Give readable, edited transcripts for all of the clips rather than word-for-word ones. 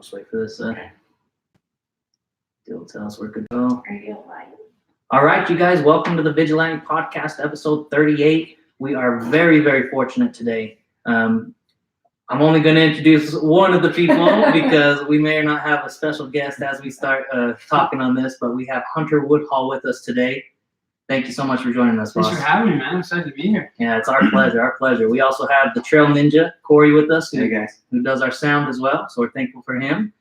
just wait for this. It'll tell us where to go. Are you alive? All right, you guys, welcome to the Vigilante podcast, episode 38. We are very, very fortunate today. I'm only going to introduce one of the people because we may or not have a special guest as we start talking on this, but we have Hunter Woodhall with us today. Thank you so much for joining us, boss. Thanks for having me, man. I'm excited to be here. Yeah, it's our pleasure, our pleasure. We also have the Trail Ninja, Corey, with us, Hey, guys. who does our sound as well, so we're thankful for him.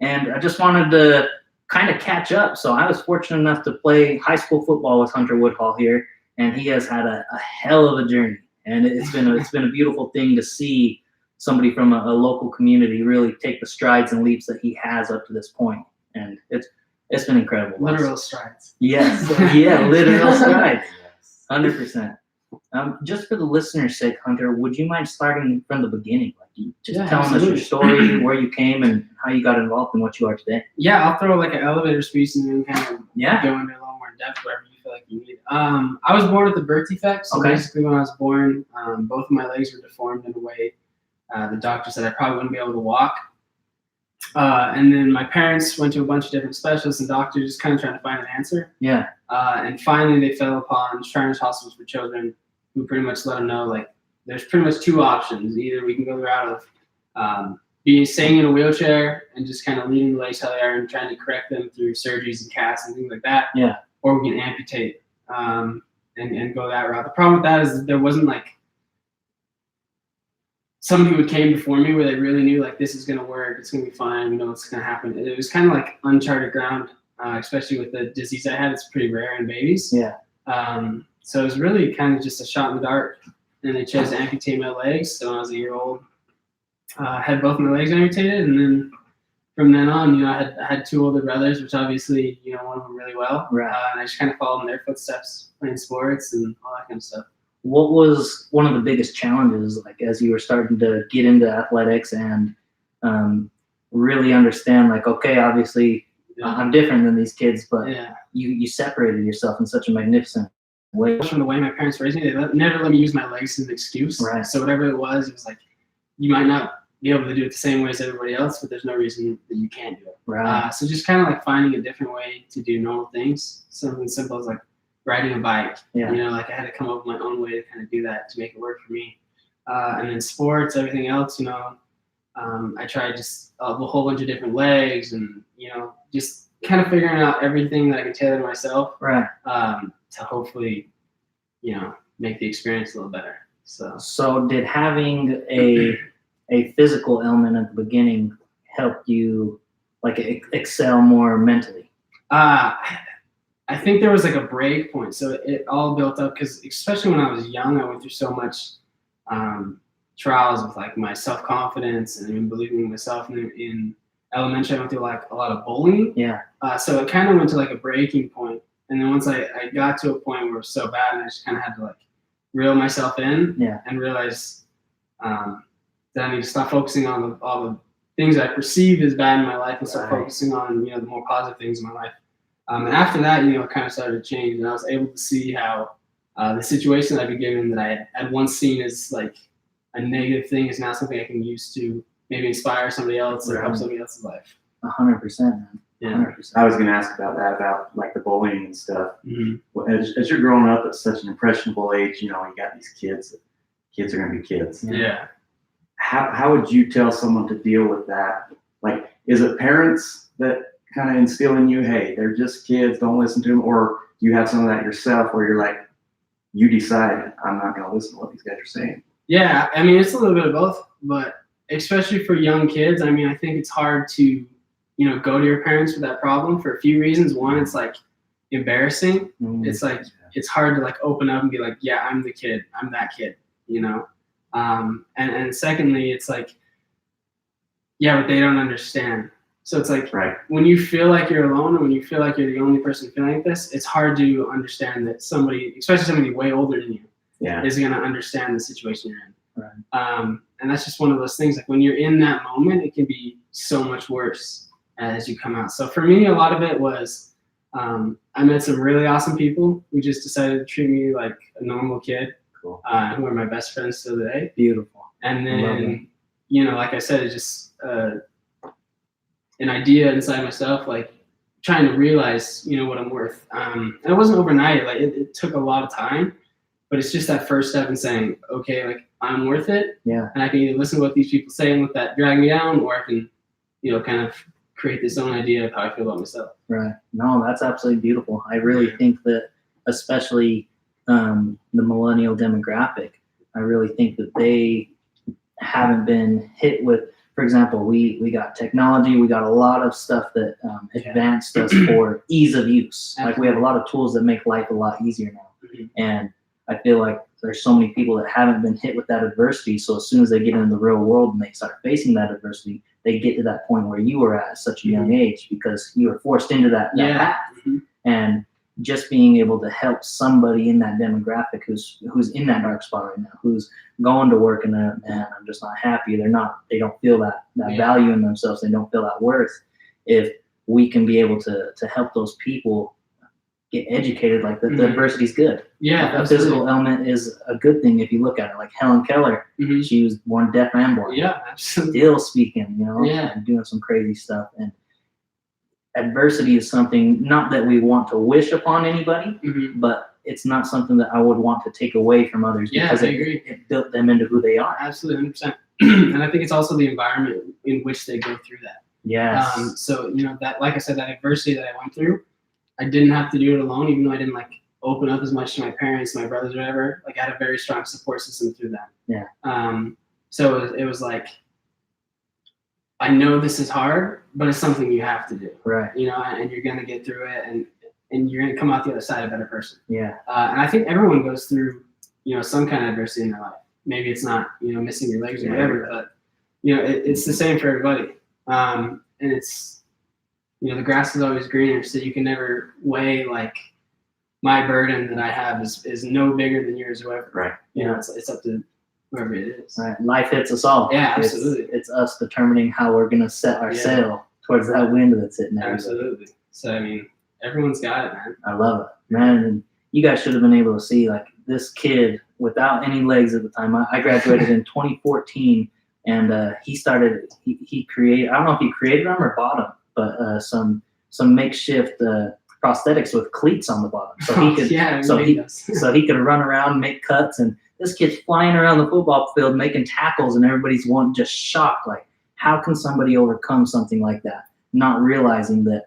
And I just wanted to kind of catch up. So I was fortunate enough to play high school football with Hunter Woodhall here, and he has had a hell of a journey. And it's been a beautiful thing to see somebody from a local community really take the strides and leaps that he has up to this point. And it's been incredible. Literal strides. Yes. Yeah, literal strides. 100%. Just for the listener's sake, Hunter, would you mind starting from the beginning? Like, you just telling us your story, where you came, and how you got involved in what you are today? Yeah, I'll throw like an elevator speech and then kind of go into a little more in depth, whatever you feel like you need. I was born with a birth defect. So basically when I was born, both of my legs were deformed in a way the doctor said I probably wouldn't be able to walk. And then my parents went to a bunch of different specialists and doctors just kind of trying to find an answer. Yeah. And finally they fell upon Shriners Hospitals for Children, who pretty much let them know, like, there's pretty much two options. Either we can go the route of staying in a wheelchair and just kind of leaving the legs how they are and trying to correct them through surgeries and casts and things like that. Yeah. Or we can amputate and go that route. The problem with that is there wasn't like somebody who came before me where they really knew, like, this is going to work, it's going to be fine, we know what's going to happen. It was kind of like uncharted ground, especially with the disease I had. It's pretty rare in babies. Yeah. So it was really kind of just a shot in the dark, and they chose to amputate my legs. So when I was a year old, I had both my legs amputated, and then from then on, I had two older brothers, which obviously, one of them really well. Right. And I just kind of followed in their footsteps, playing sports and all that kind of stuff. What was one of the biggest challenges, like, as you were starting to get into athletics and really understand, like, okay, obviously I'm different than these kids, but you separated yourself in such a magnificent way. From the way my parents raised me, they never let me use my legs as an excuse. Right. So whatever it was like, you might not be able to do it the same way as everybody else, but there's no reason that you can't do it. Right. So just kind of like finding a different way to do normal things. Something simple as like riding a bike. Yeah. Like I had to come up with my own way to kind of do that to make it work for me. And then sports, everything else, I tried just a whole bunch of different legs and, just kind of figuring out everything that I could tailor to myself. Right. To hopefully, make the experience a little better. So did having a physical element at the beginning help you, like, excel more mentally? I think there was like a break point. So it all built up because especially when I was young, I went through so much trials with like my self-confidence and even believing in myself. And in elementary, I went through like a lot of bullying. Yeah. So it kind of went to like a breaking point. And then once I got to a point where it was so bad, and I just kind of had to like reel myself in and realize that I need to stop focusing on all the things I perceived as bad in my life and start focusing on, the more positive things in my life. And after that, it kind of started to change, and I was able to see how the situation I'd been given that I had once seen as like a negative thing is now something I can use to maybe inspire somebody else or help somebody else's life. 100%, man. Yeah. 100%. I was going to ask about that, about like the bullying and stuff. Mm-hmm. As you're growing up at such an impressionable age, you got these kids. Kids are going to be kids. Yeah. How would you tell someone to deal with that? Like, is it parents that kind of instill in you, hey, they're just kids, don't listen to them? Or do you have some of that yourself where you're like, you decide, I'm not going to listen to what these guys are saying? Yeah, I mean, it's a little bit of both, but especially for young kids, I mean, I think it's hard to, go to your parents with that problem for a few reasons. One, it's like embarrassing. Mm-hmm. It's like, it's hard to like open up and be like, yeah, I'm the kid, I'm that kid, and secondly, it's like, yeah, but they don't understand. So it's like, when you feel like you're alone and when you feel like you're the only person feeling like this, it's hard to understand that somebody, especially somebody way older than you, is going to understand the situation you're in. Right. And that's just one of those things. Like when you're in that moment, it can be so much worse as you come out. So for me, a lot of it was I met some really awesome people who just decided to treat me like a normal kid. Cool. Who are my best friends to today. Beautiful. And then, like I said, it's just an idea inside myself, like trying to realize, what I'm worth. And it wasn't overnight. Like it took a lot of time, but it's just that first step in saying, okay, like I'm worth it. Yeah. And I can either listen to what these people say and let that drag me down, or I can, kind of create this own idea of how I feel about myself. Right. No, that's absolutely beautiful. I really think that, especially the millennial demographic, I really think that they haven't been hit with, for example, we got technology, we got a lot of stuff that advanced us for ease of use. Like we have a lot of tools that make life a lot easier now. Mm-hmm. And I feel like there's so many people that haven't been hit with that adversity. So as soon as they get into the real world and they start facing that adversity, they get to that point where you were at such a young age because you were forced into that path. Mm-hmm. And just being able to help somebody in that demographic who's in that dark spot right now, who's going to work and man, I'm just not happy. They don't feel that value in themselves. They don't feel that worth. If we can be able to help those people get educated, like the adversity is good. Yeah, the physical element is a good thing if you look at it. Like Helen Keller, she was born deaf and blind. Yeah, absolutely. Still speaking, and doing some crazy stuff. And adversity is something not that we want to wish upon anybody, but it's not something that I would want to take away from others because it built them into who they are. Absolutely, 100%. And I think it's also the environment in which they go through that. Yes. So that, like I said, that adversity that I went through, I didn't have to do it alone, even though I didn't open up as much to my parents, my brothers, whatever. Like I had a very strong support system through that. Yeah. So it was like, I know this is hard, but it's something you have to do. Right. And you're gonna get through it, and you're gonna come out the other side a better person. Yeah. And I think everyone goes through, some kind of adversity in their life. Maybe it's not, missing your legs or whatever, but it's the same for everybody. And it's, the grass is always greener, so you can never weigh like my burden that I have is no bigger than yours or whatever. Right. It's up to whoever it is. Right. Life hits us all. Yeah, absolutely. It's us determining how we're gonna set our sail towards that wind that's hitting everybody. Absolutely. So I mean, everyone's got it, man. I love it, man. And you guys should have been able to see like this kid without any legs at the time. I graduated in 2014, and he created. I don't know if he created them or bought them, but some makeshift prosthetics with cleats on the bottom, so he could so he could run around, make cuts, and this kid's flying around the football field making tackles, and everybody's just shocked. Like, how can somebody overcome something like that, not realizing that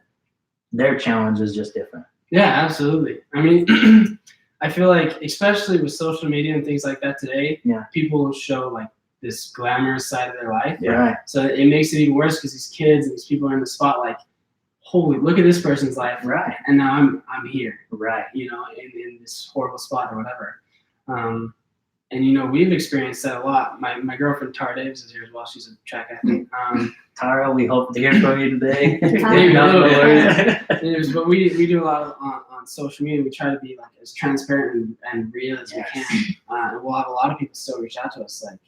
their challenge is just different? Yeah, absolutely. I mean, I feel like, especially with social media and things like that today, people show like this glamorous side of their life. Yeah. Right. So it makes it even worse because these kids and these people are in the spotlight. Holy, look at this person's life. Right. And now I'm here. Right. In this horrible spot or whatever. And we've experienced that a lot. My girlfriend Tara Davis is here as well. She's a track athlete. Tara, we hope to hear from you today. But we do a lot on social media. We try to be like as transparent and real as we can. And we'll have a lot of people still reach out to us like,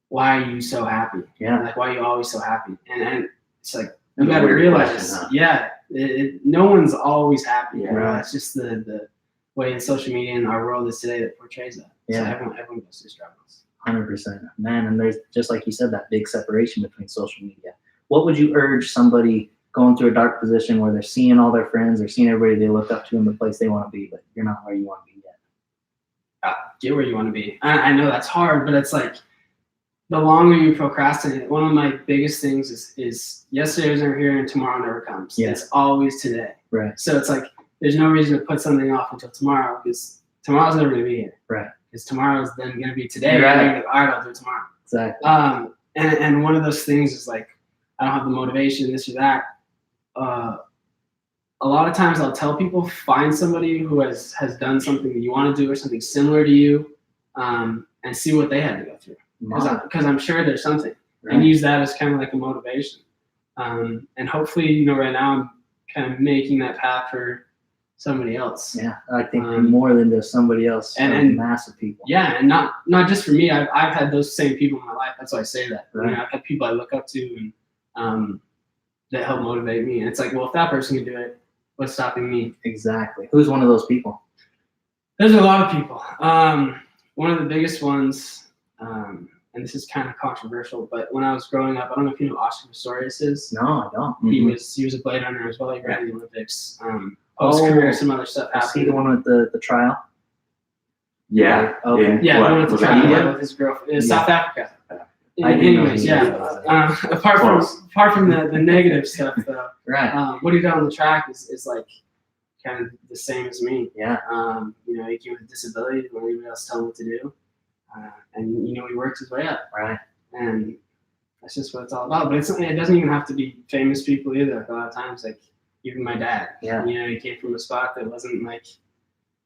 why are you so happy? Yeah. Like, why are you always so happy? And it's like, you got to realize, no one's always happy. Yeah, right. It's just the way in social media and our world is today that portrays that. Yeah. So everyone goes through struggles. 100%, man. And there's, just like you said, that big separation between social media. What would you urge somebody going through a dark position where they're seeing all their friends, they're seeing everybody they look up to in the place they want to be, but you're not where you want to be yet? Get where you want to be. I know that's hard, but it's like, the longer you procrastinate, one of my biggest things is yesterday was never here and tomorrow never comes. Yeah. It's always today. Right. So it's like there's no reason to put something off until tomorrow because tomorrow's never going to be here. Right. Because tomorrow's then going to be today. Right. And like, all right, I'll do it tomorrow. Exactly. And one of those things is like, I don't have the motivation, this or that. A lot of times I'll tell people, find somebody who has done something that you want to do or something similar to you, and see what they had to go through. Because I'm sure there's something, and use that as kind of like a motivation. And hopefully, right now I'm kind of making that path for somebody else. Yeah, I think more than just somebody else, and mass of people. Yeah, and not just for me. I've had those same people in my life. That's why I say that. Right. I've had people I look up to and that help motivate me. And it's like, well, if that person can do it, what's stopping me? Exactly. Who's one of those people? There's a lot of people. One of the biggest ones and this is kind of controversial, but when I was growing up, I don't know if you know who Oscar Pistorius is. No, I don't. He was a blade runner as well. He ran the Olympics. Post-career, some other stuff I see happened. the one with the trial. Yeah. Okay. Yeah, What, the one with the was that trial India? with his girlfriend. South Africa. I didn't know Anyways, he yeah. was Apart from the negative stuff, though, Right. what he did on the track is like kind of the same as me. Yeah. You know, he came with a disability, when anybody else tell him what to do, and you know, he worked his way up. Right. And that's just what it's all about. But it doesn't even have to be famous people either. Like a lot of times, like even my dad. Yeah. You know, he came from a spot that wasn't like,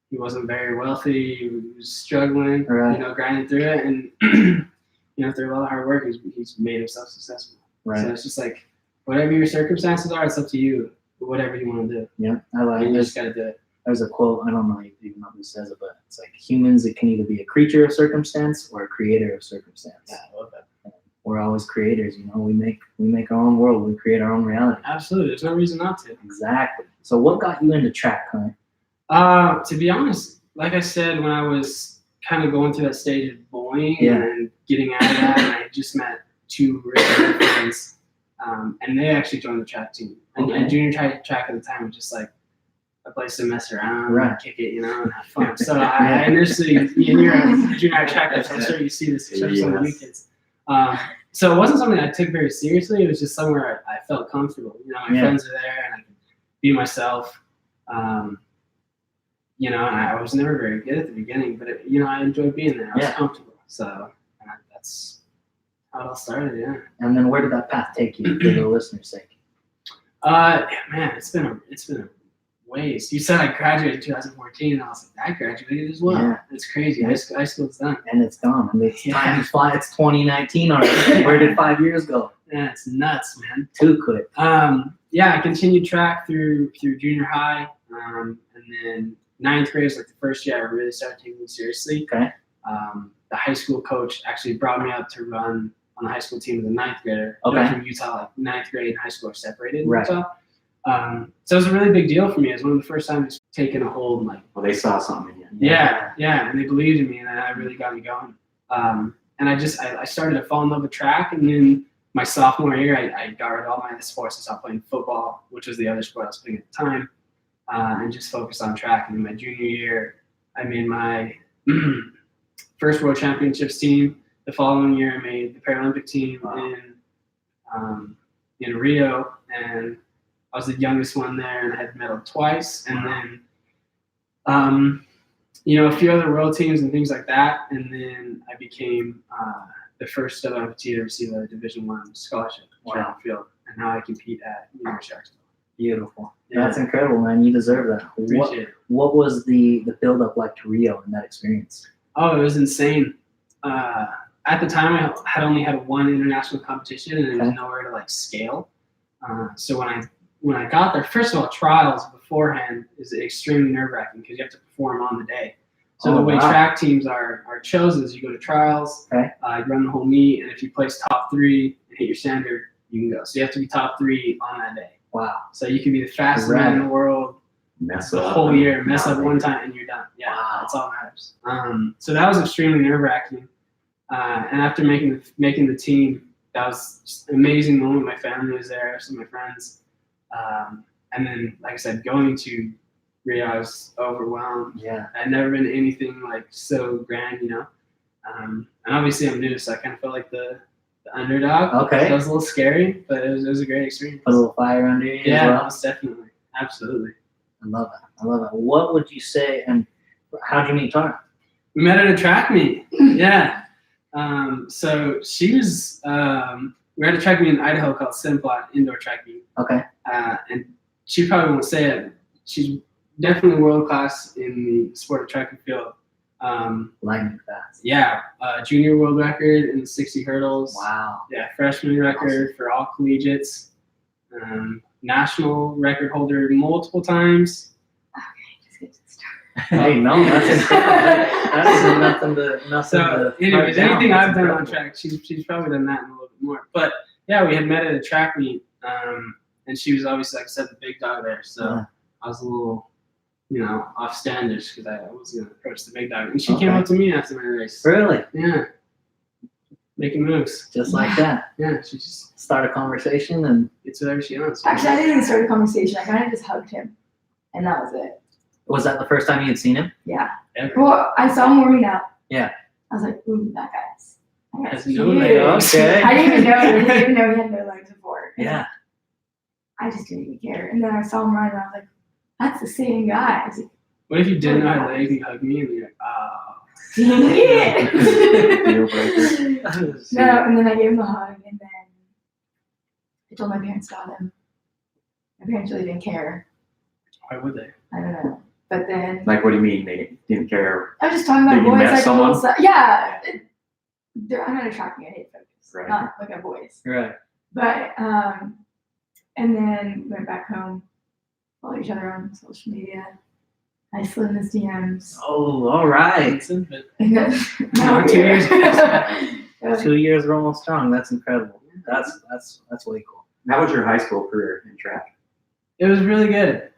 he wasn't very wealthy. He was struggling. Right. You know, grinding through it, and you know, through a lot of hard work, he's made himself successful. Right. So it's just like, whatever your circumstances are, it's up to you. Whatever you want to do. Yeah. I like And you it. just gotta do it. There's a quote, I don't know even know who says it, but it's like humans, it can either be a creature of circumstance or a creator of circumstance. Yeah, I love that. We're always creators, you know, we make our own world, we create our own reality. Absolutely. There's no reason not to. Exactly. So what got you into track, Hunter? To be honest, like I said, when I was kind of going through that stage of bullying Yeah. and getting out of that, and I just met two really good friends, and they actually joined the track team. And, Okay. and junior track at the time was just like a place to mess around, Right. and kick it, you know, and have fun. So I initially, and you're a junior track, so I'm sure you see this, especially some of the new kids. So it wasn't something I took very seriously. It was just somewhere I felt comfortable. You know, my friends are there, and I could be myself. You know, and I was never very good at the beginning, but you know, I enjoyed being there. I was comfortable. So that's how it all started. Yeah. And then where did that path take you, for the listener's sake? Man, it's been a ways. You said I graduated in 2014, and I was like, I graduated as well. Yeah. It's crazy. Yeah. High school's done. And it's gone. I mean, it's time to fly. It's 2019 already. Where did 5 years go? Yeah, it's nuts, man. Too quick. Yeah, I continued track through junior high, and then ninth grade was like the first year I really started taking it seriously. Okay. The high school coach actually brought me up to run on the high school team as a ninth grader. Okay. You know, from Utah, like ninth grade and high school are separated in Right. Utah. So it was a really big deal for me. It was one of the first times it's taken a hold. And like, Well, they saw something in you. yeah, and they believed in me, and that really got me going. And I started to fall in love with track, and then my sophomore year, I got rid of all my other sports. I stopped playing football, which was the other sport I was playing at the time, and just focused on track. And in my junior year, I made my first World Championships team. The following year, I made the Paralympic team in Rio, and I was the youngest one there, and I had medaled twice. And then, you know, a few other world teams and things like that. And then I became the first other amputee to receive a Division I scholarship in track and field. And now I compete at University of Arkansas. Beautiful. Yeah. That's incredible, man. You deserve that. Appreciate it. What was the build up like to Rio in that experience? Oh, it was insane. At the time, I had only had one international competition, and it was nowhere to like scale. So when I got there, first of all, trials beforehand is extremely nerve-wracking because you have to perform on the day. So the way track teams are chosen is you go to trials, you run the whole meet, and if you place top 3 and hit your standard, you can go. So you have to be top 3 on that day. Wow. So you can be the fastest man in the world Mess the up. whole year, mess up one time, and you're done. Yeah, that's all that matters. So that was extremely nerve-wracking. And after making the team, that was just an amazing moment. My family was there, some of my friends. And then, like I said, going to Rio, I was overwhelmed. Yeah. I'd never been to anything like so grand, you know. And obviously I'm new, so I kind of felt like the underdog. Okay. So it was a little scary, but it was a great experience. Put a little fire under you Yeah, as well. most definitely. Absolutely. I love it. What would you say, and how'd you meet Tara? We met at a track meet. Yeah. So she was, we were at a track meet in Idaho called Simplot, indoor track meet. Okay. And she probably won't say it. She's definitely world class in the sport of track and field. Lightning fast. Yeah. Junior world record in the 60 hurdles. Wow. Yeah. Freshman record for all collegiates. National record holder multiple times. Hey, no, that's incredible. That is nothing So, to anyways, write down. anything That's I've done on incredible. track, she's probably done that and a little bit more. But yeah, we had met at a track meet, and she was obviously, like I said, the big dog there. So Yeah. I was a little, you know, off-standish because I was going to approach the big dog. And she came up to me after my race. Really? Yeah. Making moves. Just like that. Yeah, she just Start a conversation and gets whatever she wants. Actually, I didn't even start a conversation. I kind of just hugged him, and that was it. was that the first time you had seen him? Yeah. Ever. Well, I saw him warming up. Yeah. I was like, ooh, that guy's. Has cute. no legs. Okay. I didn't even know. I didn't even know he had no legs before. Yeah. I just didn't even care. And then I saw him run, and I was like, that's the same guy. I was like, What if you didn't know how legs and you hug me and you're like, oh. dang it. Deal breaker. No, and then I gave him a hug, and then I told my parents about him. My parents really didn't care. Why would they? I don't know. But then Like, what do you mean they didn't care? I was just talking about Did you boys met like someone? a little yeah. I'm not attracting a hate focus. Right. Not like at boys. Right. But and then went back home, followed each other on social media. I slid in his DMs. Oh, all right. Listen, but No, 2 years ago. 2 years we're almost strong. That's incredible. That's way cool. How was your high school career in track? it was really good.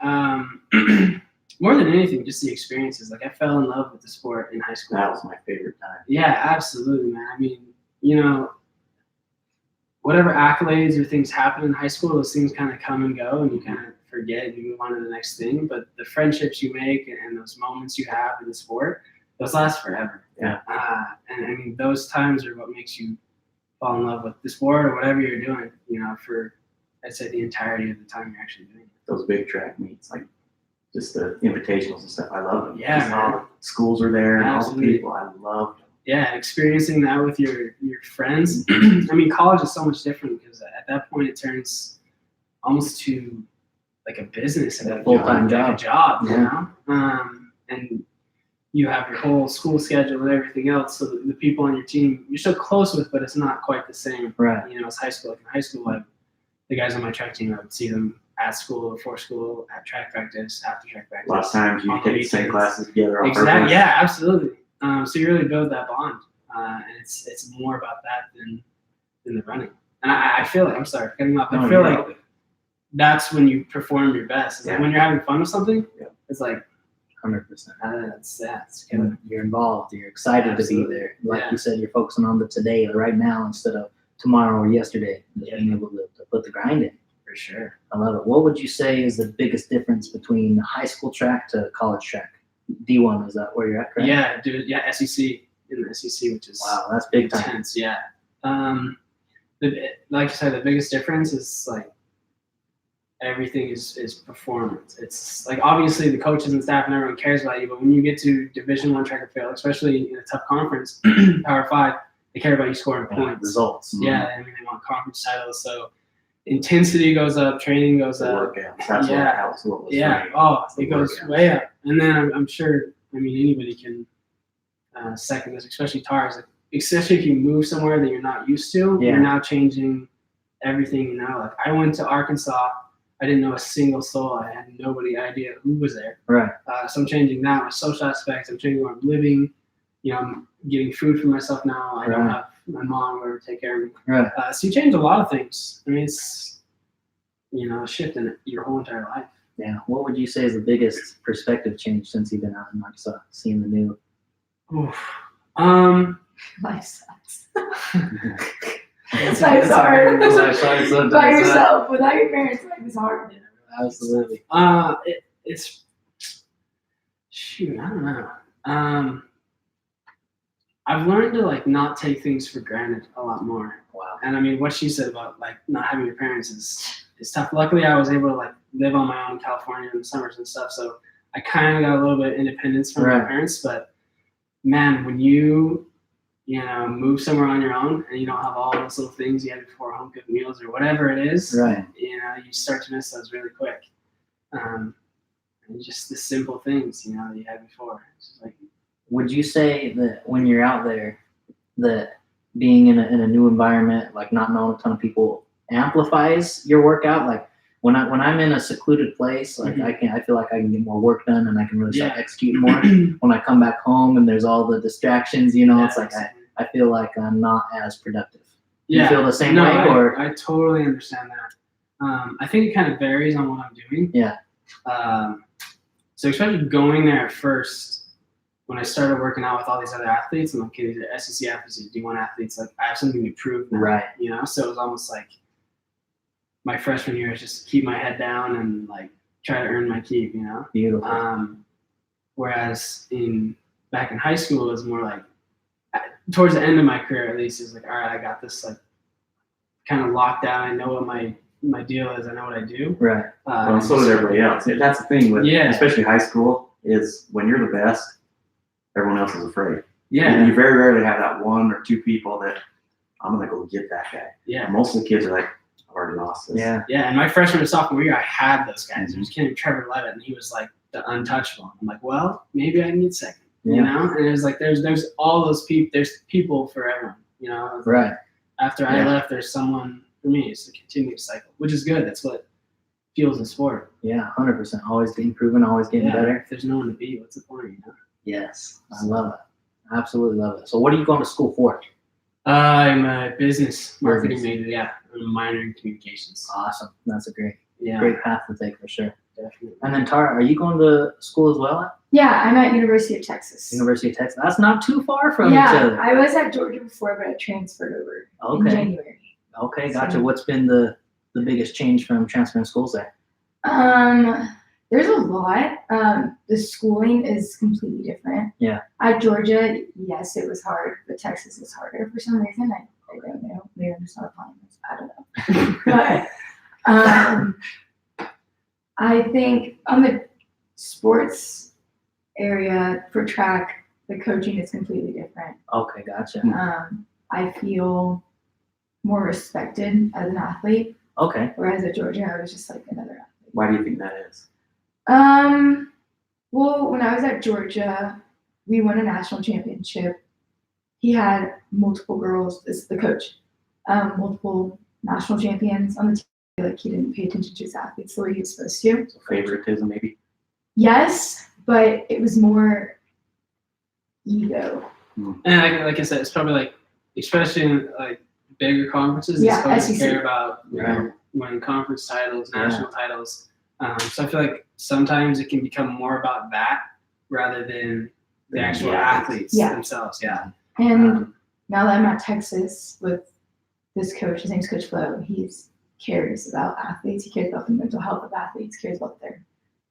More than anything, just the experiences. Like I fell in love with the sport in high school. That was my favorite time. Yeah, absolutely, man. I mean, you know, whatever accolades or things happen in high school, those things kind of come and go, and you kind of forget and you move on to the next thing. But the friendships you make and those moments you have in the sport, those last forever. Yeah. And I mean, those times are what makes you fall in love with the sport or whatever you're doing, you know, for, I'd say, the entirety of the time you're actually doing it. Those big track meets, like just the invitationals and stuff. I love them. Yeah, Just all man. the schools are there and all the Absolutely. people. I loved them. Yeah, experiencing that with your friends. I mean, college is so much different because at that point it turns almost to like a business and a Full-time like a job, you Yeah. know. And you have your whole school schedule and everything else. So the people on your team you're so close with, but it's not quite the same. Right. You know, it's high school. Like in high school, like the guys on my track team, I would see them at school, before school, at track practice, after track practice. A lot of times you on the take the same weekends. classes together on Exactly. purpose. Yeah, absolutely. So you really build that bond, and it's more about that than the running. And I feel like, I'm sorry for cutting you off. I feel like that's when you perform your best. It's like Yeah. when you're having fun with something. Yeah. It's like 100%. that's good. You're involved. You're excited Absolutely. to be there. Like Yeah. you said, you're focusing on the today or right now instead of tomorrow or yesterday. Just Yeah. being able to put the grind in. For sure. I love it. What would you say is the biggest difference between high school track to college track? D1, is that where you're at, correct? Yeah, dude. Yeah, SEC in the SEC, which is Wow, that's big time. intense. Yeah. Like I said, the biggest difference is like everything is performance. It's like obviously the coaches and staff and everyone cares about you, but when you get to Division I track and field, especially in a tough conference, Power 5, they care about you scoring points. Results. Yeah, I mean they want conference titles, so intensity goes up, training goes The up. workouts. That's Yeah. what helps. What was Yeah. funny. Oh, The it goes workouts. way up. And then I'm sure, I mean, anybody can second this, especially tires. Like, especially if you move somewhere that you're not used to, Yeah. you're now changing everything. You know, like I went to Arkansas, I didn't know a single soul. I had nobody idea who was there. Right. So I'm changing that, my social aspects. I'm changing where I'm living. You know, I'm getting food for myself now. I don't Right. have my mom where to take care of me. Right. So you change a lot of things. I mean, it's, you know, a shift in your whole entire life. Yeah. What would you say is the biggest perspective change since you've been out in Arkansas, seeing the new? Oof. Life sucks. It's Life's hard. Absolutely. By yourself, without your parents, life is hard. It's shoot, I don't know. I've learned to like not take things for granted a lot more. Wow. And I mean, what she said about like not having your parents is tough. Luckily, I was able to like live on my own in California in the summers and stuff, so I kind of got a little bit of independence from my Right. parents. But man, when you know move somewhere on your own and you don't have all those little things you had before, home cooked meals or whatever it is, Right. you know, you start to miss those really quick. And just the simple things, you know, that you had before. It's just like, Would you say that when you're out there, that being in a new environment, like not knowing a ton of people, amplifies your workout? Like when I'm in a secluded place, like I feel like I can get more work done and I can really start Yeah. executing more. When I come back home and there's all the distractions, you know, yeah, it's like I feel like I'm not as productive. yeah. You feel the same No, way, or I totally understand that. I think it kind of varies on what I'm doing. Yeah. So especially going there at first when I started working out with all these other athletes, I'm like, okay, these are SEC athletes, these are D1 athletes, like I have something to prove now, Right. you know? So it was almost like my freshman year is just keep my head down and like try to earn my keep, you know? Beautiful. Whereas back in high school, it was more like, towards the end of my career, at least, it's like, all right, I got this like kind of locked down. I know what my deal is. I know what I do. Right. Well, so does everybody else. That's the thing with, especially high school, is when you're the best, everyone else is afraid. Yeah. You very rarely have that one or two people that I'm gonna go get that guy. Yeah. Most of the kids are like, I've already lost this. Yeah. Yeah. And my freshman and sophomore year, I had those guys. There was kid named Trevor Levitt, and he was like the untouchable. I'm like, well, maybe I can get second. Yeah. You know? And it was like there's all those people. There's people for everyone. You know? Right. After I left, there's someone for me. It's a continuous cycle, which is good. That's what fuels the sport. Yeah, 100%. Always improving, always getting better. If there's no one to beat, what's the point? You know? Yes, I love it. Absolutely love it. So, what are you going to school for? I'm a business marketing major. Yeah, I'm a minor in communications. Awesome. That's a great path to take for sure. Definitely. And then Tara, are you going to school as well? Yeah, I'm at University of Texas. University of Texas. That's not too far from each Yeah, other. I was at Georgia before, but I transferred over in January. Okay, gotcha. What's been the biggest change from transferring schools there? There's a lot. The schooling is completely different. Yeah. At Georgia, yes, it was hard, but Texas is harder for some reason. I don't know. Maybe I'm just not applying this. I don't know. But I think on the sports area for track, the coaching is completely different. Okay, gotcha. I feel more respected as an athlete. Okay. Whereas at Georgia, I was just like another athlete. Why do you think that is? Well, when I was at Georgia, we won a national championship. He had multiple girls, this is the coach, multiple national champions on the team. Like he didn't pay attention to his athletes the way he was supposed to. So favoritism, maybe? Yes, but it was more ego. And like I said, it's probably like, especially in like bigger conferences, these coaches care about winning conference titles, national titles. So I feel like sometimes it can become more about that rather than the actual athletes themselves. Yeah. And now that I'm at Texas with this coach, his name's Coach Flo, he cares about athletes. He cares about the mental health of athletes, cares about their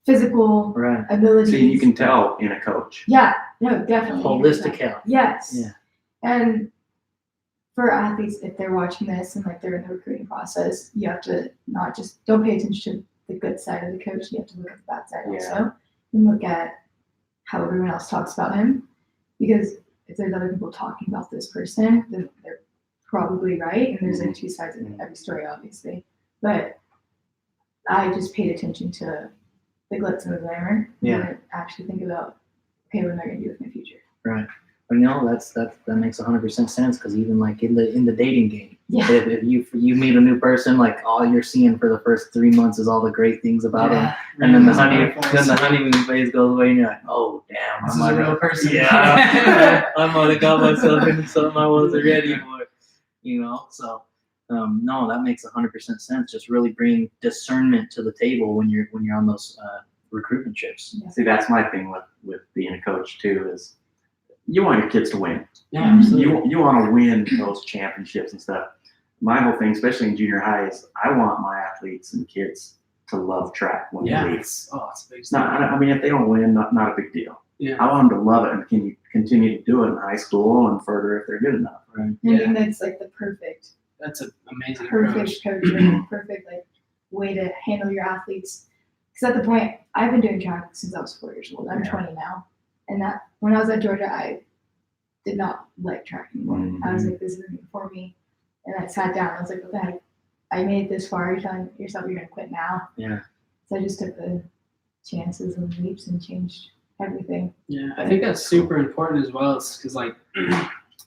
physical abilities. So you can tell in a coach. Yeah, no, definitely. Holistic health. Yes. Yeah. And for athletes, if they're watching this and like they're in the recruiting process, you have to don't pay attention to the good side of the coach. You have to look at the bad side also and look at how everyone else talks about him. Because if there's other people talking about this person, then they're probably right. And there's like two sides of every story, obviously. But I just paid attention to the glitz and the glamour. Yeah. And actually think about, okay, what am I going to do with my future? Right. But that makes 100% sense because even like in the dating game, if you meet a new person, like all you're seeing for the first 3 months is all the great things about them, and then the honeymoon phase goes away, and you're like, oh damn, this is a real person. Yeah, I might have got myself into something I wasn't ready for, you know. So no, that makes 100% sense. Just really bring discernment to the table when you're on those recruitment trips. Yeah. See, that's my thing with being a coach too is. You want your kids to win. Yeah, absolutely. You want to win those championships and stuff. My whole thing, especially in junior high, is I want my athletes and kids to love track when they leave. It's a big stuff. I mean, if they don't win, not a big deal. Yeah. I want them to love it and continue to do it in high school and further if they're good enough. Right? I think that's like the perfect. That's an amazing perfect coaching, perfect like way to handle your athletes. Because at the point, I've been doing track since I was 4 years old. I'm 20 now. And that when I was at Georgia, I did not like track anymore. I was like, this isn't for me. And I sat down. I was like, what the heck? I made it this far. You're telling yourself you're going to quit now. Yeah. So I just took the chances and leaps and changed everything. Yeah, I think that's super important as well. It's because like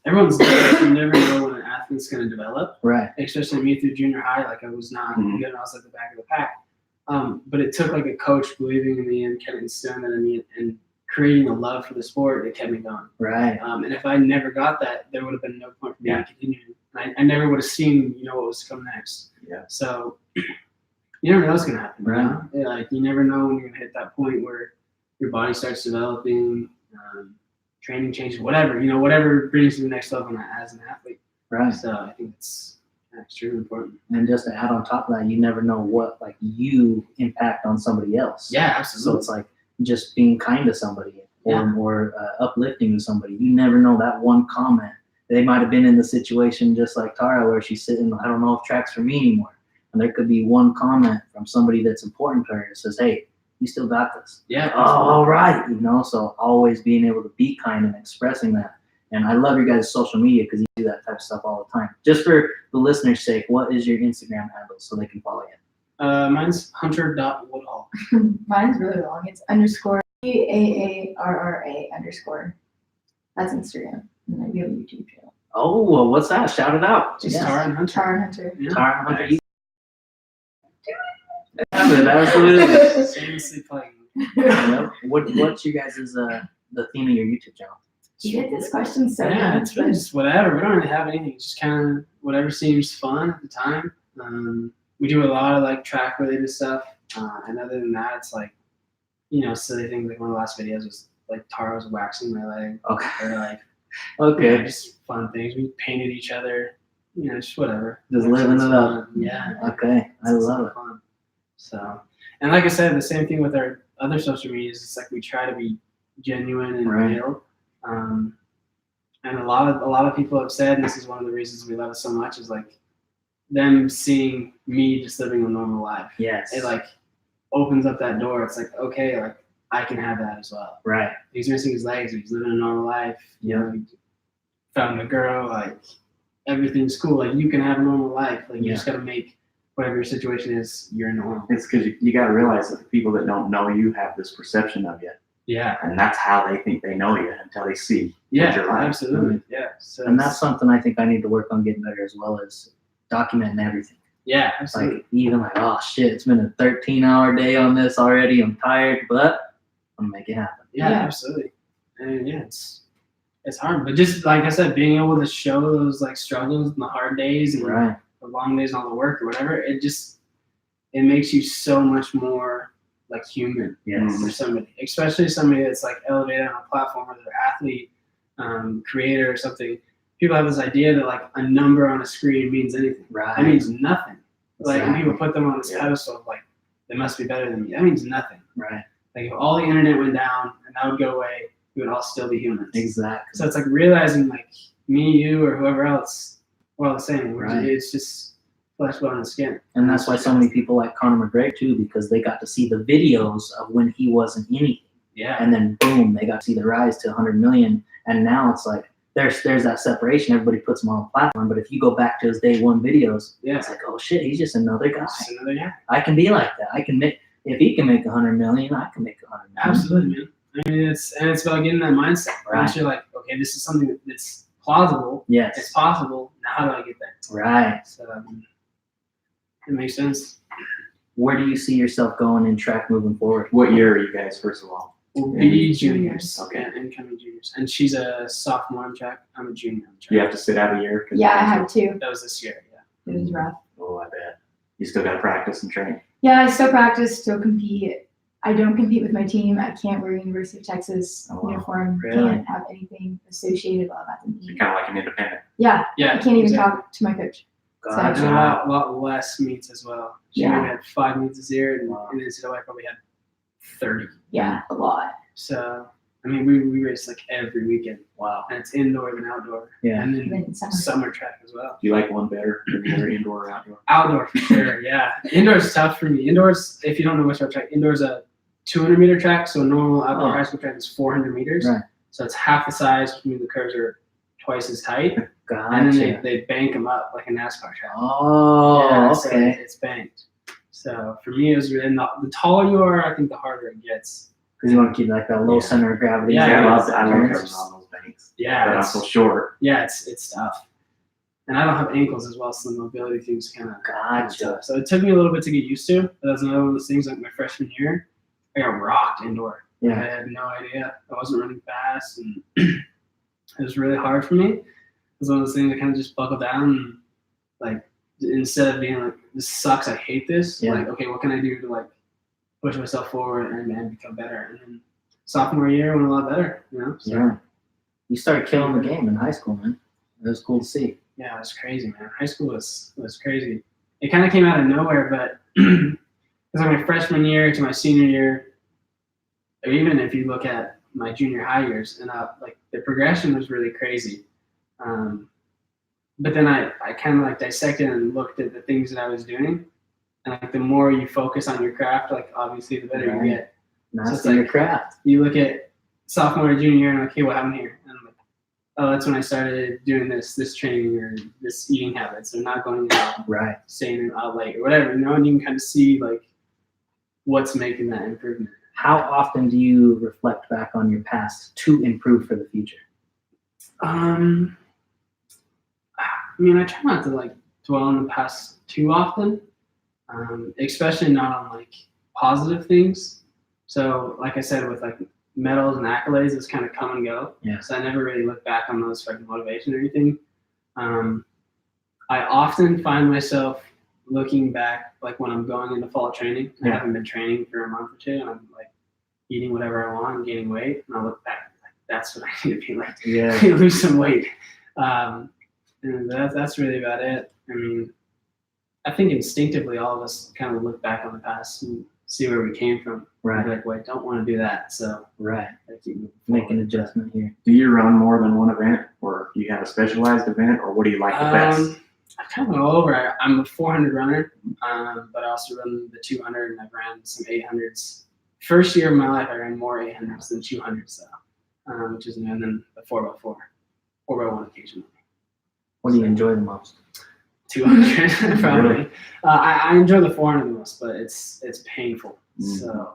everyone's different. You never know when an athlete's going to develop. Right. Especially me through junior high. Like I was not good. And I was at the back of the pack. But it took like a coach believing in me and kind of instilling that in me and creating a love for the sport that kept me going. Right. And if I never got that, there would have been no point for me to continue. I never would have seen, what was to come next. Yeah. So you never know what's going to happen. Right. You know? Like you never know when you're going to hit that point where your body starts developing. training changes, whatever brings you to the next level as an athlete. Right. So I think it's extremely important. And just to add on top of that, you never know what like you impact on somebody else. Yeah, So absolutely. it's like just being kind to somebody or Yeah. more uplifting to somebody. You never know that one comment. They might have been in the situation just like Tara, where she's sitting, I don't know if track's for me anymore. And there could be one comment from somebody that's important to her that says, hey, you still got this. Yeah. Oh, all right. So always being able to be kind and expressing that. And I love your guys' social media because you do that type of stuff all the time. Just for the listeners' sake, what is your Instagram handle so they can follow you? Mine's hunter.woodhall. Mine's really long. It's _PAARRA_. That's Instagram. And then we have a YouTube channel. Oh, well, what's that? Shout it out. Just Yeah. Tara and Hunter. Tara Hunter. Yeah. Tara Hunter. Absolutely. Seriously playing. Yep. What's you guys' the theme of your YouTube channel? You get this question so Yeah, much. it's really just whatever. We don't really have anything. It's just kind of whatever seems fun at the time. We do a lot of like track related stuff. And other than that, it's like, silly things. Like one of the last videos was like Tara was waxing my leg. Okay. Or like, Okay. just fun things. We painted each other. Just whatever. Just living it up. Yeah. Okay. I It's love it. fun. So, and like I said, the same thing with our other social medias. It's like we try to be genuine and Right. real. And a lot of people have said, and this is one of the reasons we love it so much, is like them seeing me just living a normal life. Yes. It like opens up that door. It's like, okay, like I can have that as well. Right. He's missing his legs, but he's living a normal life. Yeah. He found a girl, like everything's cool. Like you can have a normal life. Like you just gotta make whatever your situation is, you're normal. It's because you got to realize that the people that don't know you have this perception of you, Yeah. and that's how they think they know you until they see Yeah, what you're like. absolutely. Yeah. So And that's something I think I need to work on getting better as well as documenting everything. yeah, absolutely. Like even like, oh shit, it's been a 13-hour day on this already. I'm tired, but I'm gonna make it happen. Yeah, Yeah. absolutely. And yeah, it's hard, but just like I said, being able to show those like struggles and the hard days and Right. the long days and all the work or whatever, it makes you so much more like human Yes. for somebody, especially somebody that's like elevated on a platform, whether they're athlete, creator or something. People have this idea that like a number on a screen means anything. Right. That means nothing. Like when Exactly. people put them on this Yeah. pedestal of like they must be better than me. That means nothing. Right. Like if all the internet went down and that would go away, we would all still be humans. Exactly. So it's like realizing like me, you, or whoever else, we're all the same. Right. It's just flesh, bone, and skin. And that's why so many people like Conor McGregor too, because they got to see the videos of when he wasn't anything. Yeah. And then boom, they got to see the rise to 100 million. And now it's like there's that separation. Everybody puts him on a platform, but if you go back to his day one videos, Yeah. it's like, oh shit, he's just another guy. It's just another guy. I can be like that. I can make, if he can make 100 million, I can make 100 million. Absolutely, man. I mean, it's about getting that mindset. Right. Once you're like, okay, this is something that's plausible. It's Yes. possible. Now, how do I get there? Right. So it makes sense. Where do you see yourself going in track moving forward? What year are you guys, first of all? We'll Yeah. be juniors. Okay. Yeah, incoming juniors. And she's a sophomore in track. I'm a junior in track. Do you have to sit out a year? 'Cause Yeah, I had to. That was this year. Yeah. It was rough. Oh, I bet. You still got to practice and train. Yeah, I still practice, still compete. I don't compete with my team. I can't wear University of Texas Oh, wow. uniform. Really? Can't have anything associated with that to You're me. kind of like an independent. Yeah, Yeah. I can't even exactly. talk to my coach. And Gotcha. a lot less meets as well. She Yeah. maybe had 5 meets this year, and Wow. in the NCAA probably had 30. Yeah, a lot. So, I mean, we race like every weekend. Wow. And it's indoor and outdoor. Yeah. And And then then summer. summer track as well. Do you like one better than the other, indoor or outdoor? Outdoor for sure, yeah. Indoor's tough for me. Indoors, if you don't know much about track, indoor's a 200-meter track, so a normal outdoor Oh. high school track is 400 meters. Right. So it's half the size, which means the curves are twice as tight. And then Gotcha. they bank them up like a NASCAR track. Oh, Yeah, so okay. it's banked. So for me, it was really the taller you are, I think the harder it gets. Because you want to keep like that low Yeah. center of gravity. Yeah, I yeah. love coming on those banks. Yeah, But I'm it's- so short. Yeah, it's tough. And I don't have ankles as well, so the mobility thing's kind of Gotcha. So it took me a little bit to get used to. But that's another one of those things. Like my freshman year, I got rocked indoor. I Yeah. had no idea. I wasn't running fast, and it was really hard for me. It was one of those things that kind of just buckled down. And, like instead of being like, "This sucks, I hate this," Yeah. like, okay, what can I do to like push myself forward and become better? And then sophomore year went a lot better. You know. So Yeah. You started killing the game in high school, man. It was cool to see. Yeah, it was crazy, man. High school was crazy. It kind of came out of nowhere, but it was like my freshman year to my senior year, or even if you look at my junior high years, and like the progression was really crazy. But then I kind of like dissected and looked at the things that I was doing, and like the more you focus on your craft, like obviously the better you get. Mastering your craft. You look at sophomore or junior year and like, okay, what happened here? And I'm like, oh, that's when I started doing this training or this eating habits. They're not going out, Right. staying out late or whatever, and you can kind of see like what's making that improvement. How often do you reflect back on your past to improve for the future? I mean, I try not to like dwell on the past too often, especially not on like positive things. So, like I said, with like medals and accolades, it's kind of come and go. Yeah. So I never really look back on those for like motivation or anything. I often find myself looking back, like when I'm going into fall training. I haven't been training for a month or two, and I'm like eating whatever I want and gaining weight, and I look back, like that's what I need to be like. Yeah. Lose some weight. And that's really about it. I mean, I think instinctively all of us kind of look back on the past and see where we came from. Right. Like, wait, don't want to do that. So Right. I keep moving Make an forward. adjustment here. Do you run more than one event, or do you have a specialized event, or what do you like the best? I kind of went all over. I'm a 400 runner, but I also run the 200, and I've ran some 800s. First year of my life, I ran more 800s than 200s, though, which is new. And then the 4x4, 4x1 occasionally. What do you enjoy the most? 200 probably. I enjoy the 400 the most, but it's painful. Mm. So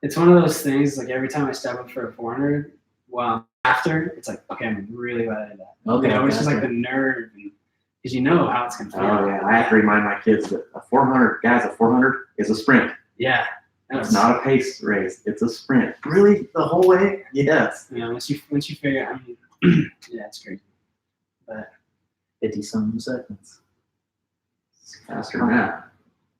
it's one of those things. Like every time I step up for a 400, well, after it's like, okay, I'm really glad I did that. Okay, You know, it's just gotcha. like the nerve, because you know how it's gonna feel. Oh yeah, I have to remind my kids that a 400, guys, a 400 is a sprint. Yeah. It's not a pace race. It's a sprint. Really, the whole way? Yes. You know, once you figure, I mean, yeah, it's crazy. But 50-something seconds. Faster than that.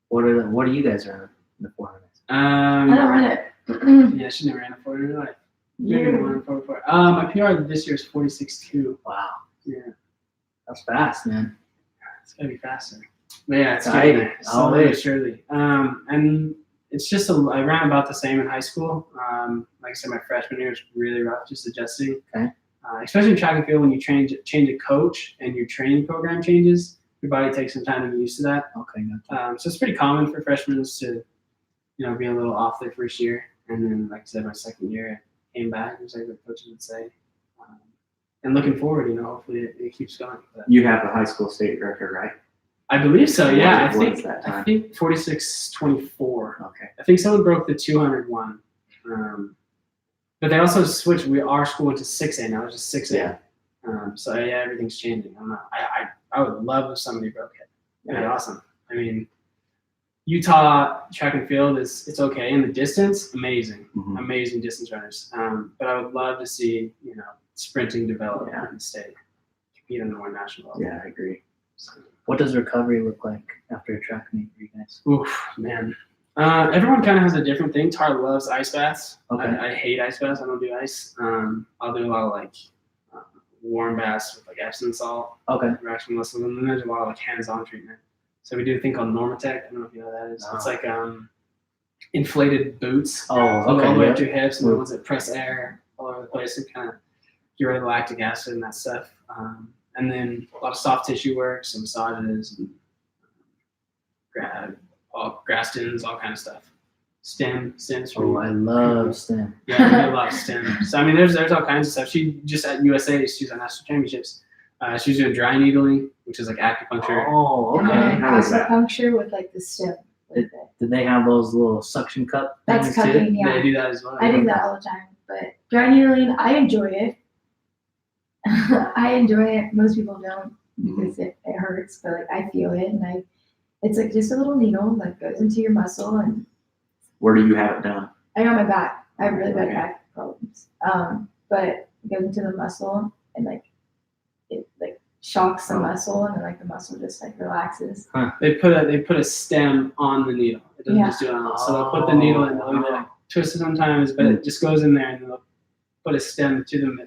What are you guys running in the 400? I don't run it. yeah, she never ran a 400 in her life. Yeah. Maybe one 4. My PR this year is 46.2. Wow. Yeah, That's fast, man. it's gotta be faster. But yeah, it's Exciting. getting there. Slowly but Always. surely. And it's just I ran about the same in high school. Like I said, my freshman year was really rough, just adjusting. Okay. Especially in track and field, when you change a coach and your training program changes, your body takes some time to get used to that. Okay, gotcha. So it's pretty common for freshmen to, be a little off their first year. And then, like I said, my second year I came back, just like the coaches would say. And looking forward, hopefully it keeps going. But You have the high school state record, right? I believe so. Yeah, What is that I time? think 46.24. Okay. I think someone broke the 200 one. But they also switched. Our school went to 6A now. It's just 6A. Yeah. So yeah, everything's changing. I would love if somebody broke it. That'd be awesome. I mean, Utah track and field it's okay in the distance. Amazing, Mhm. amazing distance runners. But I would love to see sprinting develop Yeah. in the state, compete on the more national level. Yeah, I agree. What does recovery look like after a track meet for you guys? Oof, man. Everyone kind of has a different thing. Tar loves ice baths. Okay. I hate ice baths. I don't do ice. I'll do a lot of like warm baths with like Epsom salt, Okay. relaxing muscles, and then there's a lot of like hands-on treatment. So we do a thing called Normatec. I don't know if you know what that is. No. It's like inflated boots. Oh, All the okay. way Yeah. up to your hips, and the ones that press air all over the place and kind of get rid of lactic acid and that stuff. And then a lot of soft tissue work, some massages, and Grastins, all kind of stuff. Stems. Oh, I love STEM. Yeah, we do a lot of STEM. So I mean, there's all kinds of stuff. She just at USA, she's on national championships. She was doing dry needling, which is like acupuncture. Oh, And okay. then How is that? acupuncture with like the stem. with it. Did they have those little suction cup That's things too? cupping, yeah. They do that as well. I do that all the time. But dry needling, I enjoy it. I enjoy it. Most people don't because it hurts, but like I feel it, and it's like just a little needle that goes into your muscle, and Where do you have it done? I got my back. I have really bad Okay. back problems. But it goes into the muscle and like it like shocks the muscle, and then like the muscle just like relaxes. They put a stem on the needle. It doesn't Yeah. just do it on. So they'll put the needle in. They'll either like twist it sometimes, but it just goes in there and they'll put a stem to them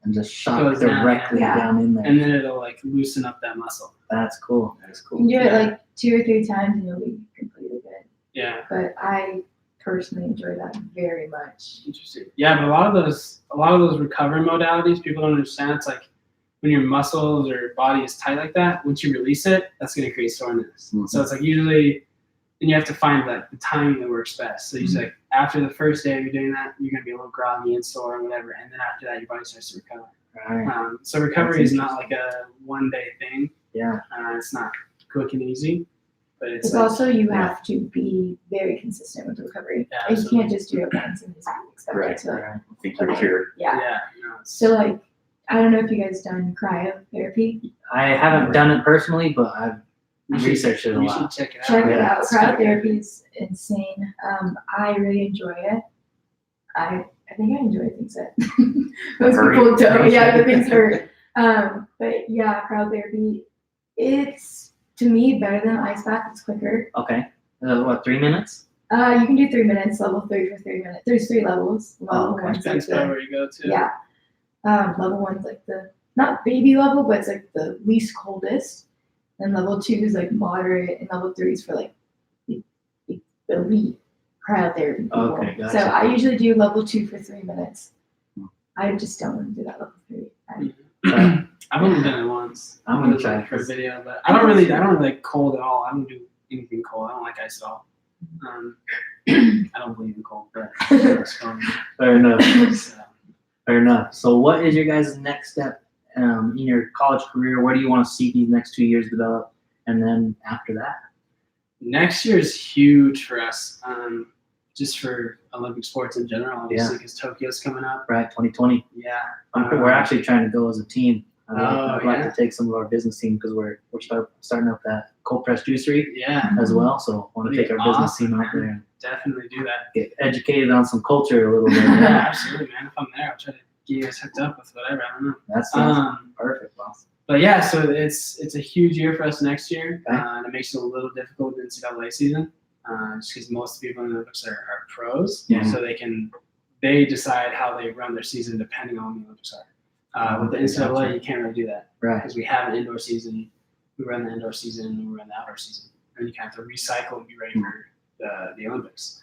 And just shot Goes down, directly yeah. down in there. and then it'll like loosen up that muscle. That's cool. That's You cool. can do it Yeah. like 2 or 3 times and you'll be completely good. Yeah. But I personally enjoy that very much. Interesting. Yeah, but a lot of those recovery modalities, people don't understand. It's like when your muscles or body is tight like that, once you release it, that's going to create soreness. Mhm. So it's like usually, and you have to find like the timing that works best. So usually like after the first day of you doing that, you're going to be a little groggy and sore or whatever, and then after that, your body starts to recover. Right. So recovery is not like a one-day thing. Yeah. It's not quick and easy, but it's It's like, also you yeah. have to be very consistent with the recovery. Yeah, Like, you absolutely. can't just do it once and just expect Right, it to. Right. I think you're cured. Yeah. yeah, no, it's, So like, I don't know if you guys done cryotherapy. I haven't done it personally, but I've you should- researched it a You lot. should check it out. Check it Yeah. out. Cryotherapy is insane. I really enjoy it. I think I enjoy things that most Hurt. people don't. Yeah, the things hurt. But yeah, cryotherapy, it's to me better than ice bath. It's quicker. Okay. What, 3 minutes? You can do 3 minutes, level 3 for 3 minutes. There's 3 levels. Level okay. one's like Depends on the, where you go to. yeah. Level one's like the, not baby level, but it's like the least coldest. And level 2 is like moderate, and level 3 is for like the elite cryotherapy people. Okay, gotcha. So I usually do level 2 for 3 minutes. I just don't want to do that level 3. I've only done it once. I'm gonna try for a it. video, but I don't really like cold at all. I don't do anything cold. I don't like ice at all. I don't believe in cold, but it's fun. Fair enough. So, Fair enough. So what is your guys' next step in your college career? Where do you want to see these next 2 years develop? And then after that? next year is huge for us, just for Olympic sports in general, obviously, because Tokyo's coming up. Right, 2020. Yeah. We're actually trying to go as a team. I'd like yeah. to take some of our business team because we're starting up that cold press juicery Yeah, as well. So I want to That'd take be our business awesome, team out man. there and definitely do that. get educated on some culture a little bit. Yeah, absolutely, man. If I'm there, I'll try to get you guys hooked up with whatever. I don't know. That sounds Um, perfect, boss. But yeah, so it's a huge year for us next year, Okay. and it makes it a little difficult with the NCAA season, just because most people in the Olympics are pros, Yeah. so they decide how they run their season depending on what the Olympics are. With the NCAA, you can't really do that Right. because we have an indoor season, we run the indoor season, and we run the outdoor season, and you kind of have to recycle and be ready for the Olympics.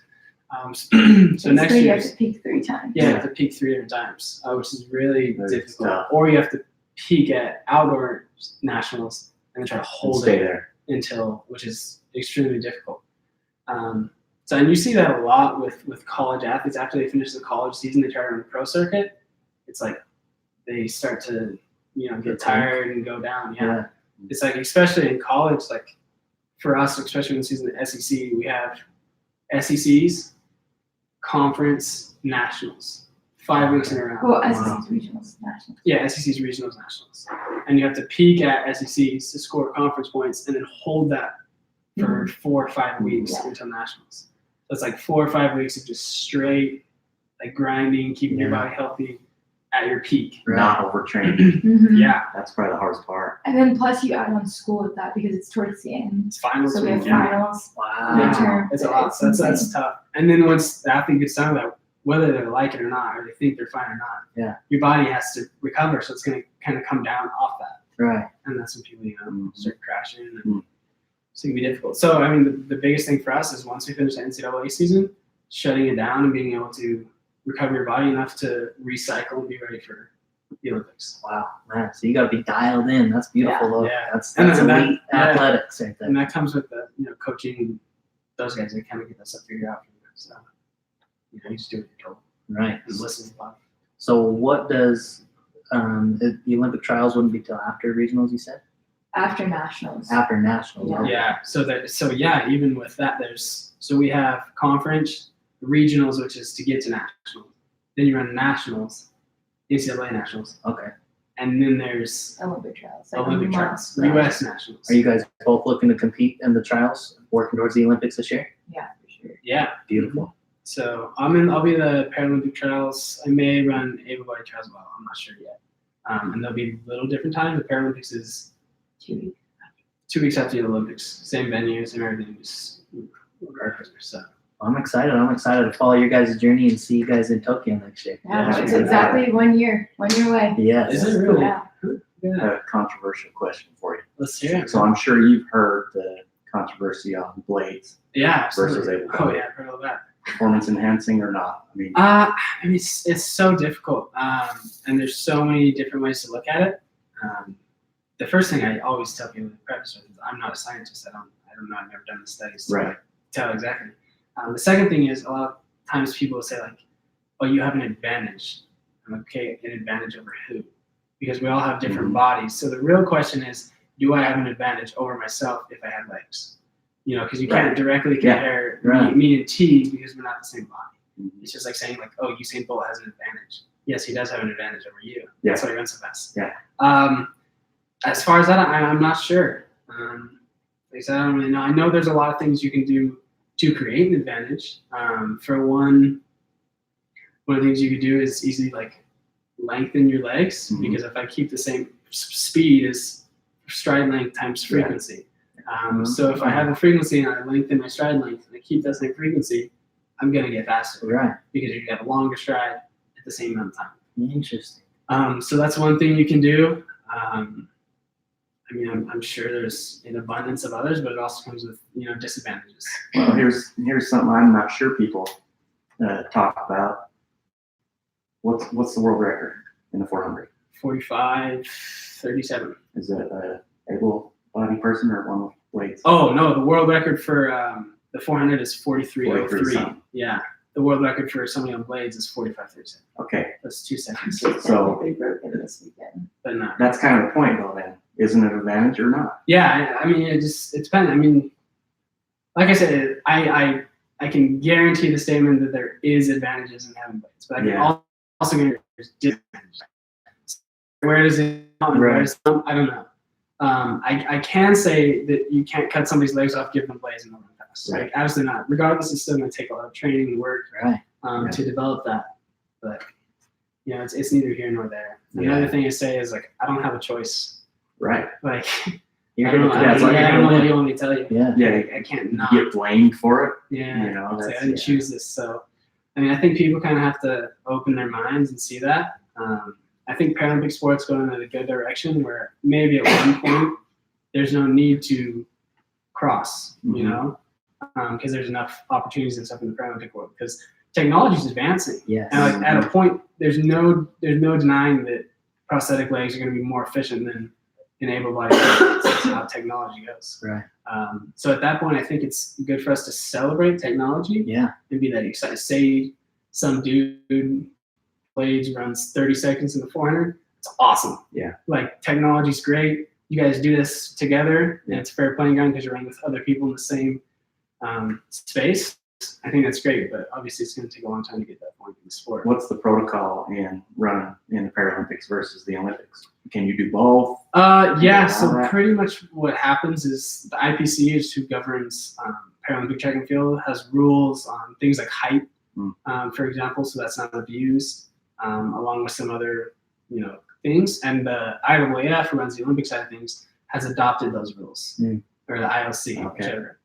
So next you year, have to peak 3 times. yeah, you have to peak 3 different times, which is really Very difficult. tough. Or you have to peak at outdoor nationals and then try to hold Stay it there. until, which is extremely difficult. So and you see that a lot with college athletes after they finish the college season, they try to run the pro circuit. It's like they start to get tired and go down. Yeah, it's like especially in college, like for us, especially in the season of SEC, we have SECs, conference, nationals, 5 weeks in a row. Well, SEC's regionals, nationals. Yeah, SEC's regionals, nationals, and you have to peak at SECs to score conference points, and then hold that for 4 or 5 weeks Yeah. until nationals. So it's like 4 or 5 weeks of just straight like grinding, keeping your Yeah. body healthy at your peak. Not overtrained. Mhm. Yeah, That's probably the hardest part. And then plus you add on school with that because it's towards the end. it's finals. So we have week, yeah. finals, Wow. midterm. It's a lot. So that's tough. And then once the athlete gets done with that, whether they like it or not, or they think they're fine or not, Yeah. your body has to recover. So it's going to kind of come down off that. Right. And that's when people, Mhm. start crashing. And Mhm. it's going to be difficult. So, I mean, the biggest thing for us is once we finish the NCAA season, shutting it down and being able to recover your body enough to recycle and be ready for the Olympics. Wow, man. So you got to be dialed in. That's beautiful, though. Yeah. That's And elite that- yeah. athletics right And there. that comes with the, coaching those guys. They kind of get that stuff figured out for you. So, you just do what you're told Right. and listen to the body. So what does the Olympic trials wouldn't be till after regionals? You said After nationals. after nationals. Yeah. okay. Yeah. Even with that, we have conference, regionals, which is to get to nationals. Then you run nationals, NCAA nationals, Okay. and then there's Olympic trials. like Olympic months trials, from- U.S. nationals. Are you guys both looking to compete in the trials, working towards the Olympics this year? Yeah, for sure. Yeah. Beautiful. So I'll be the Paralympic trials. I may run able-body trials as well. I'm not sure yet. And there'll be a little different time. The Paralympics is 2 weeks. 2 weeks after the Olympics. Same venue, same everything. Just Christmas. So I'm excited. I'm excited to follow your guys' journey and see you guys in Tokyo next year. Yeah, it's exactly 1 year. 1 year away. Yes. Is it really? Yeah. A controversial question for you. Let's hear it. So I'm sure you've heard the controversy on blades Yeah, versus absolutely. able Oh body. yeah, I've heard all that. Performance enhancing or not? I mean, I mean, it's so difficult, and there's so many different ways to look at it. The first thing I always tell people in preface with is I'm not a scientist. I don't know. I've never done the studies to Right. tell exactly. The second thing is a lot of times people will say like, "Oh, you have an advantage." I'm like, okay, an advantage over who? Because we all have different bodies. So the real question is, do I have an advantage over myself if I had legs? You know, because you can't directly compare me and T because we're not the same body. It's just like saying like, oh, Usain Bolt has an advantage. Yes, he does have an advantage over you. Yeah. That's why he runs so fast. Yeah. As far as that, I'm not sure. Like I said, I don't really know. I know there's a lot of things you can do to create an advantage. For one of the things you could do is easily like lengthen your legs because if I keep the same speed as stride length times frequency. So if I have a frequency and I lengthen my stride length and I keep that same frequency, I'm gonna get faster. Right. Because you have a longer stride at the same amount of time. Interesting. So that's one thing you can do. I mean, I'm sure there's an abundance of others, but it also comes with disadvantages. well, here's something I'm not sure people talk about. What's the world record in the 400? 45:37. Is it a able-bodied person or one with weights? Oh no, the world record for the 400 is 43:03. 43. Yeah, the world record for somebody on blades is 45:37. Okay, That's 2 seconds. so They broke it this weekend. But no. that's kind of the point, though. Then isn't it an advantage or not? Yeah, I mean, it depends. I mean, like I said, I can guarantee the statement that there is advantages in having blades, but I can also guarantee there's disadvantages. Where does it come? Where does it come? I don't know. I can say that you can't cut somebody's legs off, give them blades, and they'll run fast. Right. Like, absolutely not. Regardless, it's still going to take a lot of training and work to develop that. But it's neither here nor there. Another thing I say is like I don't have a choice. Right. Like You're I don't know. gonna- I it's like- don't know what you want me to tell you. Yeah. Yeah, I can't you not. get blamed for it. Yeah. You know, It's like, that's- I didn't choose this. So, I mean, I think people kind of have to open their minds and see that. I think Paralympic sports going in a good direction where maybe at one point there's no need to cross, because there's enough opportunities and stuff in the Paralympic world because technology is advancing. Yes. And like at a point, there's no denying that prosthetic legs are going to be more efficient than an able-bodied legs. That's how technology goes. Right. So at that point, I think it's good for us to celebrate technology Yeah. and be that excited. Say some dude blades runs 30 seconds in the 400. It's awesome. Yeah. Like technology's great. You guys do this together, and it's fair playing ground because you're running with other people in the same space. I think that's great, but obviously it's going to take a long time to get that point in the sport. What's the protocol in running in the Paralympics versus the Olympics? Can you do both? Yeah, so Alright. pretty much what happens is the IPC is who governs Paralympic track and field, has rules on things like height, for example, so that's not abused, along with some other things. And the IAAF, who runs the Olympic side of things, has adopted those rules, or the IOC, whichever.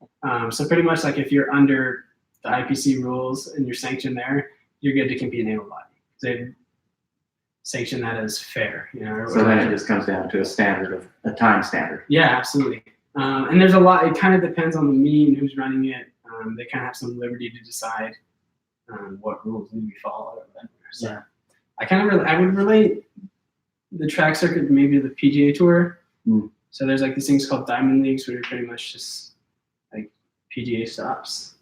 So pretty much like if you're under the IPC rules and you're sanctioned there, you're good to compete in able body. They sanction that as fair, or So then whatever. it just comes down to a time standard. Yeah, absolutely. And there's a lot. It kind of depends on the meet and who's running it. They kind of have some liberty to decide what rules need to be followed or whatever. So Yeah. I would relate the track circuit to maybe the PGA Tour. So there's like these things called diamond leagues where you're pretty much just like PGA stops.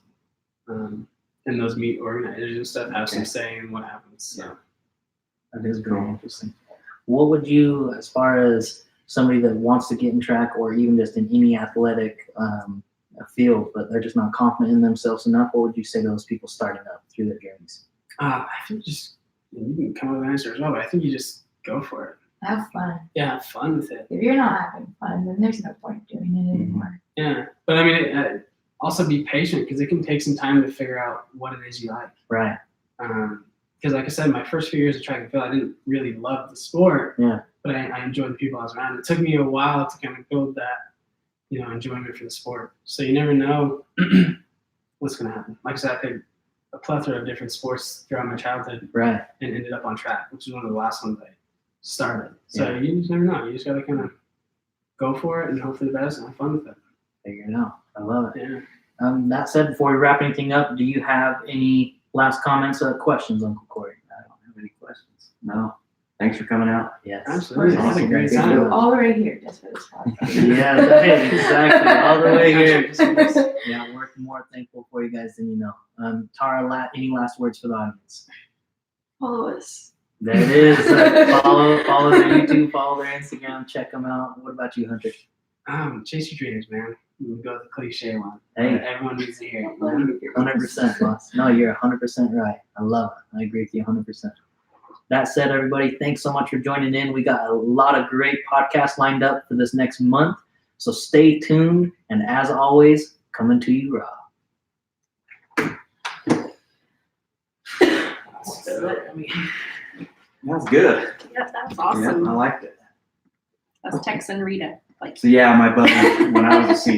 And those meet organizers and stuff have some say in what happens. So. That is very interesting. What would you, as far as somebody that wants to get in track or even just in any athletic field, but they're just not confident in themselves enough, what would you say to those people starting up through their journeys? I think you can come up with an answer as well, but I think you just go for it. Have fun. Yeah, have fun with it. If you're not having fun, then there's no point doing it anymore. Yeah, but I mean, also be patient because it can take some time to figure out what it is you like. Right. Because like I said, my first few years of track and field, I didn't really love the sport. Yeah. But I enjoyed the people I was around. It took me a while to kind of build that, enjoyment for the sport. So you never know when what's going to happen. Like I said, I played a plethora of different sports throughout my childhood Right. and ended up on track, which is one of the last ones I started. So Yeah. you just never know. You just got to kind of go for it and hope for the best and have fun with it. Figure it out. I love it. Yeah. That said, before we wrap anything up, do you have any last comments or questions, Uncle Corey? I don't have any questions. No. Thanks for coming out. Yes. Absolutely. I had a Awesome. great Good time. deal. All the way here just for this podcast. Yeah, hey, exactly. All the way here. Yeah, we're more thankful for you guys than you know. Tara, any last words for the audience? Follow us. There it is. Follow their YouTube, follow their Instagram, check them out. What about you, Hunter? Chase your dreams, man. You go with the cliche one. Hey. Everyone needs to hear it. Man. 100%, boss. No, you're 100% right. I love it. I agree with you 100%. That said, everybody, thanks so much for joining in. We got a lot of great podcasts lined up for this next month. So stay tuned. And as always, coming to you raw. That's good. Yep, that's Yeah, awesome. I liked it. That's Tex and Rita. Like So yeah, my buddy, when I was a senior,